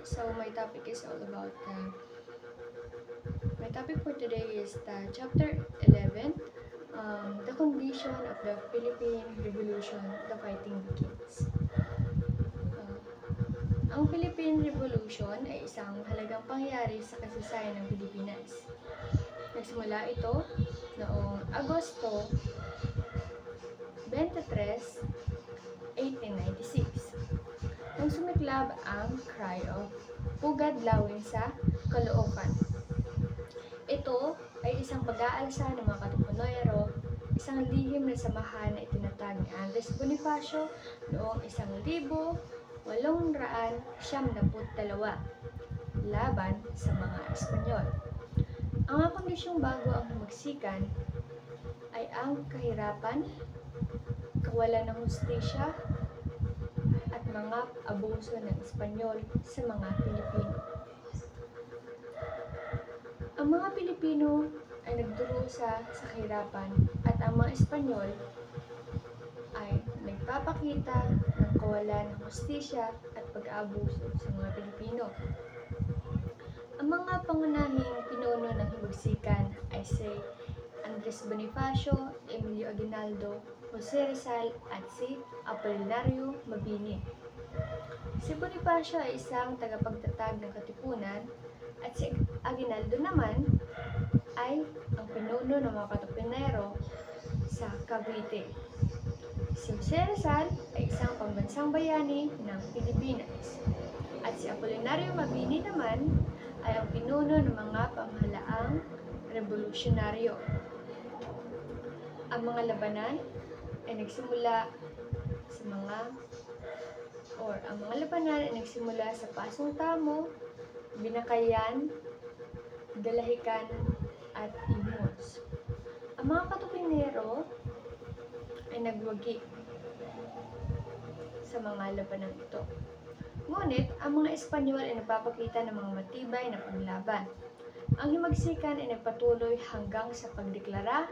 So my topic is all about my topic for today is chapter 11, the condition of the Philippine Revolution, the fighting begins. Ang Philippine Revolution ay isang mahalagang pangyayari sa kasaysayan ng Pilipinas. Nagsimula ito noong Agosto 23, 1896. Nang sumiklab ang Cry of Pugad Lawin sa Caloocan. Ito ay isang pag-aalsa ng mga Katipunero, isang lihim na samahan na itinatag ni Andres Bonifacio noong 1872 laban sa mga Espanyol. Ang mga kondisyong bago ang himagsikan ay ang kahirapan, kawalan ng hustisya, at mga abuso ng Espanyol sa mga Pilipino. Ang mga Pilipino ay nagdurusa sa kahirapan at ang mga Espanyol ay nagpapakita ng kawalan ng hustisya at pag-aabuso sa mga Pilipino. Ang mga pangunahing pinuno ng himagsikan ay si Andres Bonifacio, Emilio Aguinaldo, Jose Rizal at si Apolinario Mabini. Si Bonifacio ay isang tagapagtatag ng Katipunan at si Aguinaldo naman ay ang pinuno ng mga Katipunero sa Cavite. Si Jose Rizal ay isang pambansang bayani ng Pilipinas at si Apolinario Mabini naman ay ang pinuno ng mga pamahalaang revolusyonaryo. Ang mga labanan ay nagsimula sa Pasong Tamo, Binakayan, Dalahican, at Imus. Ang mga Katipunero ay nagwagi sa mga labanan ito. Ngunit, ang mga Espanyol ay nagpapakita ng mga matibay na paglaban. Ang himagsikan ay nagpatuloy hanggang sa pagdeklara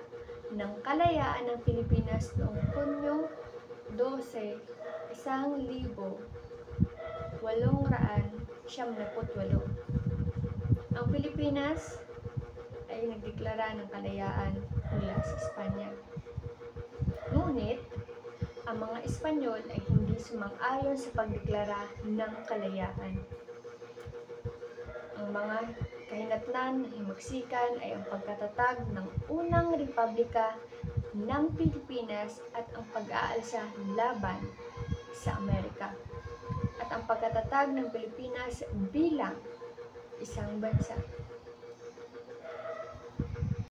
ng kalayaan ng Pilipinas noong Hunyo 12, 1878. Ang Pilipinas ay nagdeklara ng kalayaan mula sa Espanya. Ngunit, ang mga Espanyol ay hindi sumang-ayon sa pagdeklara ng kalayaan. Ang mga kahinatnan ng himagsikan ay ang pagkatatag ng unang republika ng Pilipinas at ang pag-aalsa laban sa Amerika at ang pagkatatag ng Pilipinas bilang isang bansa.